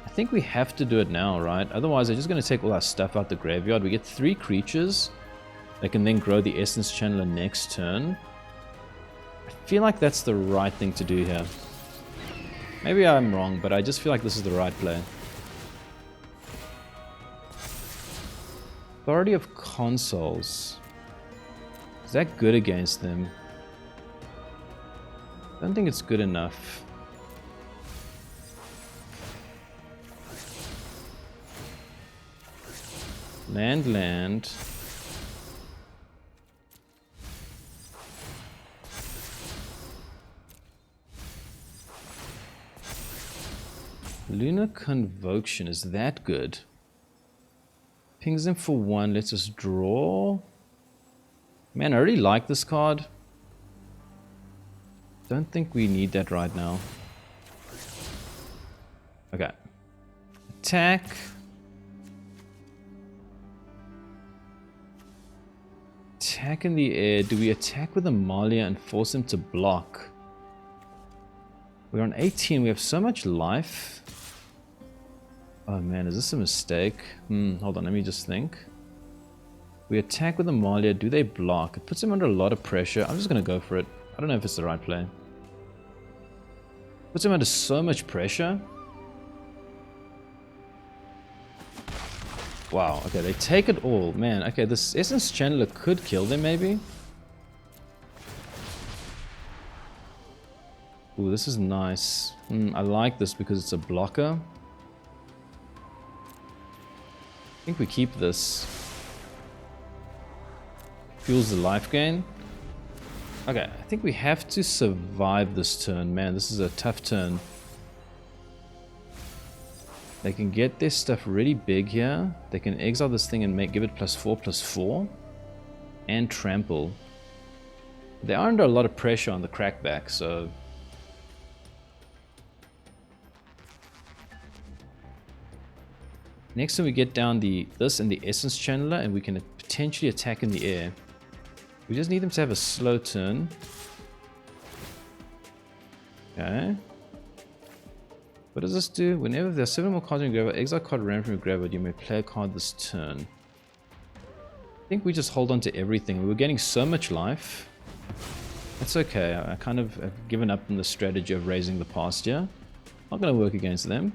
I think we have to do it now, right? Otherwise, they're just going to take all our stuff out the graveyard. We get 3 creatures that can then grow the Essence Channeler next turn. I feel like that's the right thing to do here. Maybe I'm wrong, but I just feel like this is the right play. Authority of Consuls. Is that good against them? I don't think it's good enough. Land. Lunar Convocation, is that good? Pings them for 1, lets us draw. Man, I really like this card. Don't think we need that right now. Okay. Attack. Attack in the air. Do we attack with Amalia and force him to block? We're on 18. We have so much life. Oh man, is this a mistake? Hold on, let me just think. We attack with Amalia. Do they block? It puts him under a lot of pressure. I'm just going to go for it. I don't know if it's the right play. Puts him under so much pressure. Wow, okay, they take it all. Man, okay, this Essence Channeler could kill them maybe. Ooh, this is nice. I like this because it's a blocker. I think we keep this. Fuels the life gain. Okay, I think we have to survive this turn. Man, this is a tough turn. They can get their stuff really big here. They can exile this thing and give it +4/+4. And trample. They are under a lot of pressure on the crackback, so... Next time we get down this and the Essence Channeler, and we can potentially attack in the air. We just need them to have a slow turn. Okay. What does this do? Whenever there are 7 more cards in your graveyard, exile card random from your graveyard, you may play a card this turn. I think we just hold on to everything. We were getting so much life. That's okay. I kind of have given up on the strategy of raising the past here. Not going to work against them.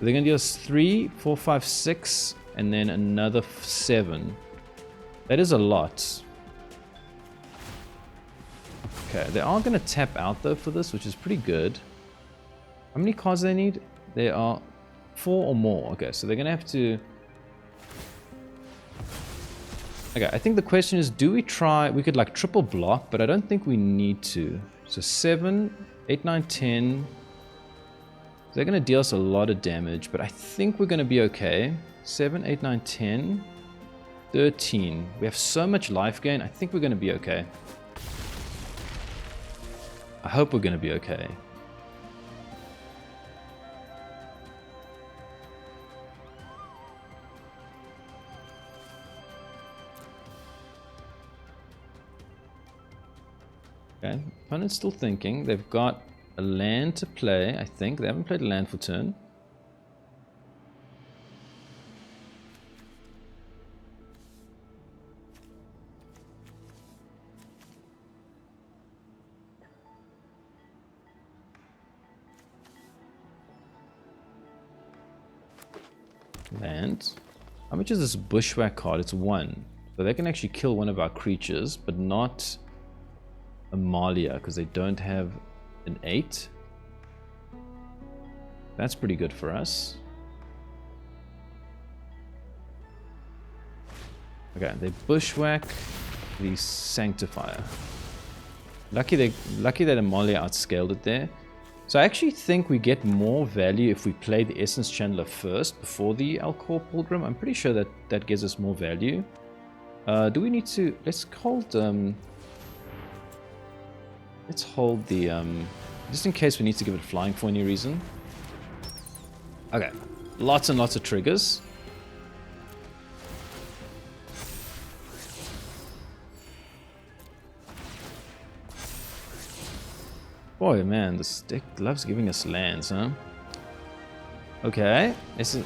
They're going to deal us 3, 4, 5, 6, and then another 7. That is a lot. Okay, they are going to tap out though for this, which is pretty good. How many cards do they need? There are 4 or more. Okay, so they're going to have to... Okay, I think the question is, do we try... We could like triple block, but I don't think we need to. So 7, 8, 9, 10... They're going to deal us a lot of damage, but I think we're going to be okay. 7, 8, 9, 10, 13. We have so much life gain, I think we're going to be okay. I hope we're going to be okay. Okay, opponent's still thinking. They've got a land to play, I think. They haven't played a land for turn. Land. How much is this Bushwhack card? It's 1. So they can actually kill one of our creatures, but not Amalia, because they don't have an 8. That's pretty good for us. Okay, they bushwhack the Sanctifier. Lucky that Amalia outscaled it there. So I actually think we get more value if we play the Essence Channeler first before the il-Kor Pilgrim. I'm pretty sure that that gives us more value. Do we need to... Let's hold... Let's hold the... just in case we need to give it flying for any reason. Okay. Lots and lots of triggers. Boy, man, this deck loves giving us lands, huh? Okay, this is...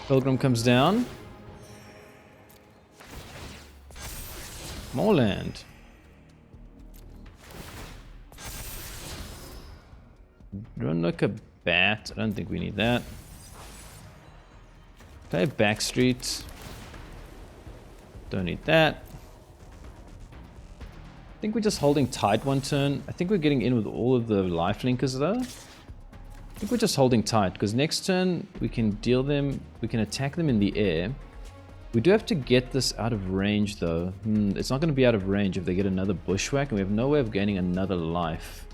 Pilgrim comes down. More land. Ruin-Lurker Bat. I don't think we need that. Play Backstreet. Don't need that. I think we're just holding tight one turn. I think we're getting in with all of the life linkers though. I think we're just holding tight because next turn we can deal them, we can attack them in the air. We do have to get this out of range though. It's not going to be out of range if they get another bushwhack and we have no way of gaining another life.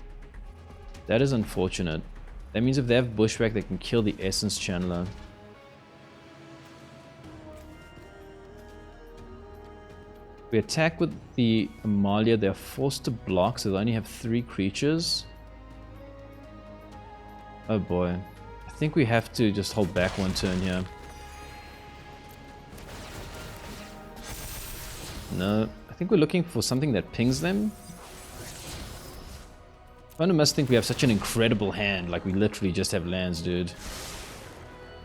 That is unfortunate. That means if they have bushwhack they can kill the essence channeler. We attack with the Amalia, they're forced to block, so they only have 3 creatures. Oh boy. I think we have to just hold back one turn here. No, I think we're looking for something that pings them. Opponent must think we have such an incredible hand, like we literally just have lands, dude.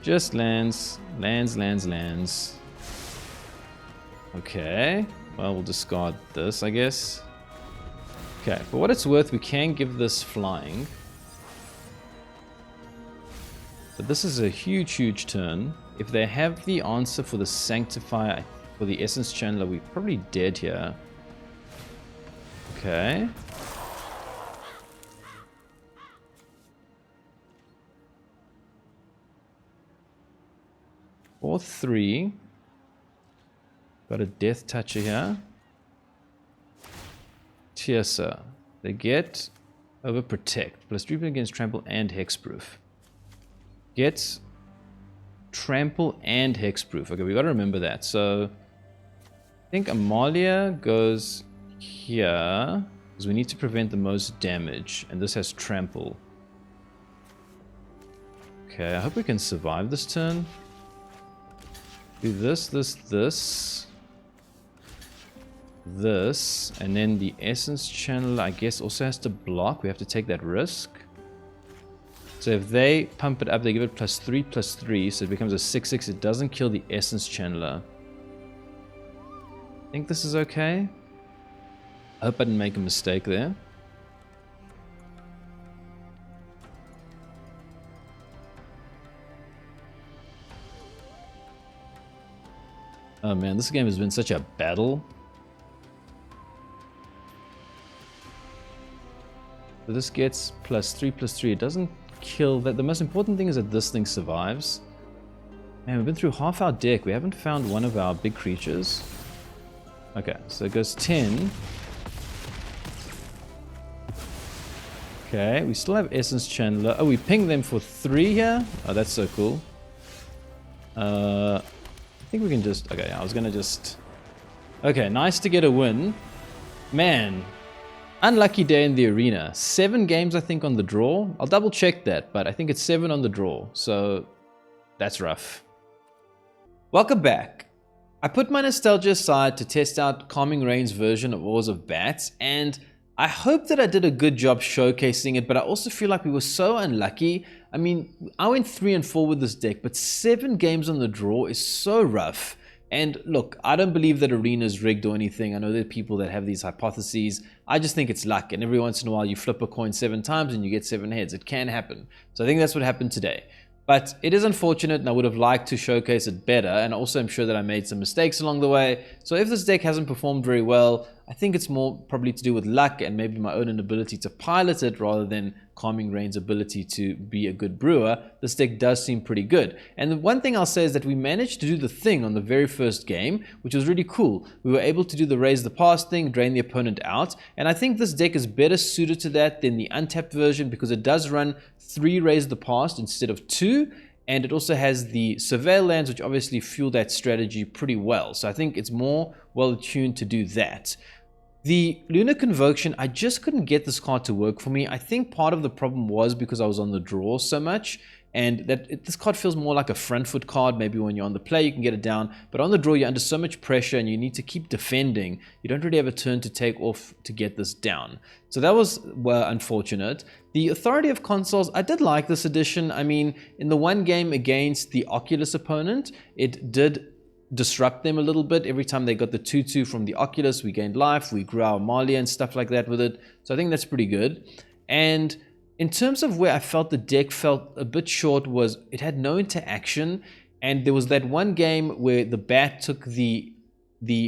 Just lands, lands, lands, lands. Okay. Well, we'll discard this, I guess. Okay, for what it's worth, we can give this flying. But this is a huge, huge turn. If they have the answer for the Sanctifier, for the Essence Channeler, we're probably dead here. Okay. Or 3. Got a Death Toucher here. Tiersa. They get Overprotect. Plus 3 against Trample and Hexproof. Gets Trample and Hexproof. Okay, we gotta remember that. So I think Amalia goes here. Because we need to prevent the most damage. And this has Trample. Okay, I hope we can survive this turn. Do this, this, this. This, and then the Essence Channel, I guess, also has to block. We have to take that risk. So if they pump it up, they give it +3/+3, so it becomes a 6/6. It doesn't kill the Essence Channeler. I think this is okay. I hope I didn't make a mistake there. Oh man, this game has been such a battle. So this gets +3/+3. It doesn't kill that. The most important thing is that this thing survives. Man, we've been through half our deck. We haven't found one of our big creatures. Okay, so it goes 10. Okay, we still have Essence Channeler. Oh, we ping them for 3 here. Oh, that's so cool. I think we can just... Okay, I was gonna just... Okay, nice to get a win. Man, unlucky day in the arena. 7 games, I think, on the draw. I'll double check that, but I think it's 7 on the draw. So, that's rough. Welcome back. I put my nostalgia aside to test out Calming Rain's version of Orzhov Bats, and I hope that I did a good job showcasing it, but I also feel like we were so unlucky. I mean, I went 3 and 4 with this deck, but 7 games on the draw is so rough. And look, I don't believe that Arena is rigged or anything. I know there are people that have these hypotheses. I just think it's luck, and every once in a while you flip a coin 7 times and you get 7 heads. It can happen. So I think that's what happened today. But it is unfortunate, and I would have liked to showcase it better, and also I'm sure that I made some mistakes along the way. So if this deck hasn't performed very well, I think it's more probably to do with luck and maybe my own inability to pilot it rather than Calming Rain's ability to be a good brewer. This deck does seem pretty good. And the one thing I'll say is that we managed to do the thing on the very first game, which was really cool. We were able to do the raise the pass thing, drain the opponent out, and I think this deck is better suited to that than the untapped version because it does run 3 raise the pass instead of 2. And it also has the Surveil lands, which obviously fuel that strategy pretty well. So I think it's more well tuned to do that. The Lunar Convocation, I just couldn't get this card to work for me. I think part of the problem was because I was on the draw so much. and this card feels more like a front foot card. Maybe when you're on the play you can get it down, but on the draw you're under so much pressure and you need to keep defending. You don't really have a turn to take off to get this down. So that was, well, unfortunate. The Authority of Consuls, I did like this edition. I mean, in the one game against the Oculus opponent, it did disrupt them a little bit. Every time they got the 2/2 from the Oculus, we gained life, we grew our Amalia and stuff like that with it. So I think that's pretty good. And in terms of where I felt the deck felt a bit short was it had no interaction, and there was that one game where the bat took the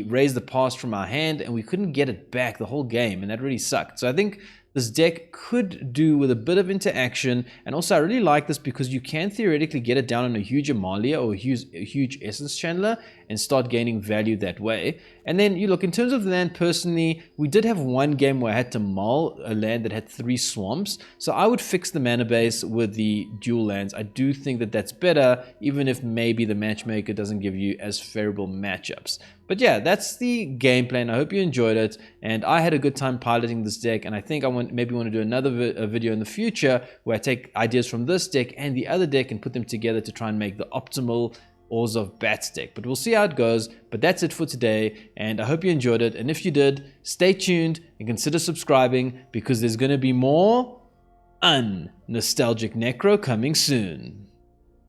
raise the pass from our hand and we couldn't get it back the whole game, and that really sucked. So I think this deck could do with a bit of interaction, and also I really like this because you can theoretically get it down on a huge Amalia or a huge Essence Channeler and start gaining value that way. And then you look, in terms of the land, personally, we did have one game where I had to mull a land that had 3 swamps, so I would fix the mana base with the dual lands. I do think that that's better, even if maybe the matchmaker doesn't give you as favorable matchups. But yeah, that's the game plan. I hope you enjoyed it, and I had a good time piloting this deck, and I think I maybe want to do another video in the future where I take ideas from this deck and the other deck and put them together to try and make the optimal Orzhov Bats deck. But we'll see how it goes. But that's it for today, and I hope you enjoyed it. And if you did, stay tuned and consider subscribing, because there's going to be more un-nostalgic Necro coming soon.